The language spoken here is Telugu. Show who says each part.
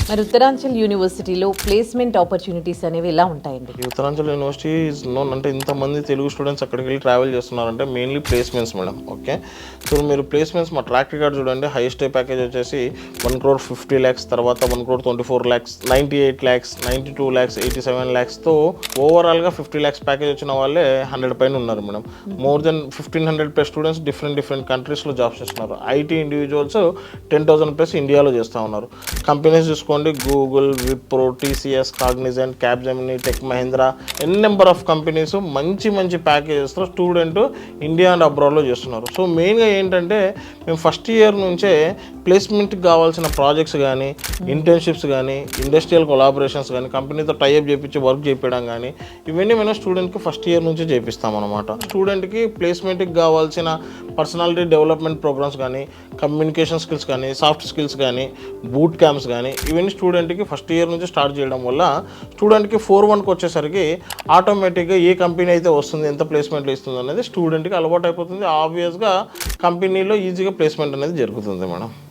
Speaker 1: మరి ఉత్తరాంచల్ యూనివర్సిటీలో ప్లేస్మెంట్ ఆపర్చునిటీస్ అనేవి ఎలా ఉంటాయండి?
Speaker 2: ఈ ఉత్తరాంచల్ యూనివర్సిటీ ఈజ్ నోన్ అంటే ఇంతమంది తెలుగు స్టూడెంట్స్ అక్కడికి వెళ్ళి ట్రావెల్ చేస్తున్నారంటే mainly placements madam. Okay, so మీరు ప్లేస్మెంట్స్ మా ట్రాక్ రికార్డ్ చూడండి. హైయెస్ట్ ప్యాకేజ్ వచ్చేసి 1,50,00,000, తర్వాత 1,24,00,000, 98 lakhs, 92 lakhs, 87 lakhsతో ఓవరాల్గా 50 lakhs ప్యాకేజ్ వచ్చిన వాళ్ళే 100 పైన ఉన్నారు madam. More than 1,500+ students different కంట్రీస్లో జాబ్స్ చేస్తున్నారు. ఐటీ ఇండివిజువల్స్ 10,000+ ఇండియాలో చేస్తూ ఉన్నారు. కంపెనీస్ చూసుకోండి, Google, Wipro, TCS, Cognizant, Capgemini, tech Mahindra, number of companies మంచి ప్యాకేజెస్తో స్టూడెంట్ ఇండియా అండ్ అబ్రాడ్లో చేస్తున్నారు. సో మెయిన్గా ఏంటంటే మేము ఫస్ట్ ఇయర్ నుంచే ప్లేస్మెంట్కి కావాల్సిన ప్రాజెక్ట్స్ కానీ, ఇంటర్న్షిప్స్ కానీ, ఇండస్ట్రియల్ కొలాబరేషన్స్ కానీ, కంపెనీతో టైఅప్ చేయించి వర్క్ చేయించడం కానీ, ఇవన్నీ మేము స్టూడెంట్కి ఫస్ట్ ఇయర్ నుంచి చేపిస్తాం అనమాట. స్టూడెంట్కి ప్లేస్మెంట్కి కావాల్సిన పర్సనాలిటీ డెవలప్మెంట్ ప్రోగ్రామ్స్ కానీ, కమ్యూనికేషన్ స్కిల్స్ కానీ, సాఫ్ట్ స్కిల్స్ కానీ, బూట్ క్యాంప్స్ కానీ, ఇవన్నీ స్టూడెంట్కి ఫస్ట్ ఇయర్ నుంచి స్టార్ట్ చేయడం వల్ల స్టూడెంట్కి 4-1కి వచ్చేసరికి ఆటోమేటిక్గా ఏ కంపెనీ అయితే వస్తుంది, ఎంత ప్లేస్మెంట్లు ఇస్తుంది అనేది స్టూడెంట్కి అలవాటు అయిపోతుంది. ఆబ్వియస్గా కంపెనీలో ఈజీగా ప్లేస్మెంట్ అనేది జరుగుతుంది మేడం.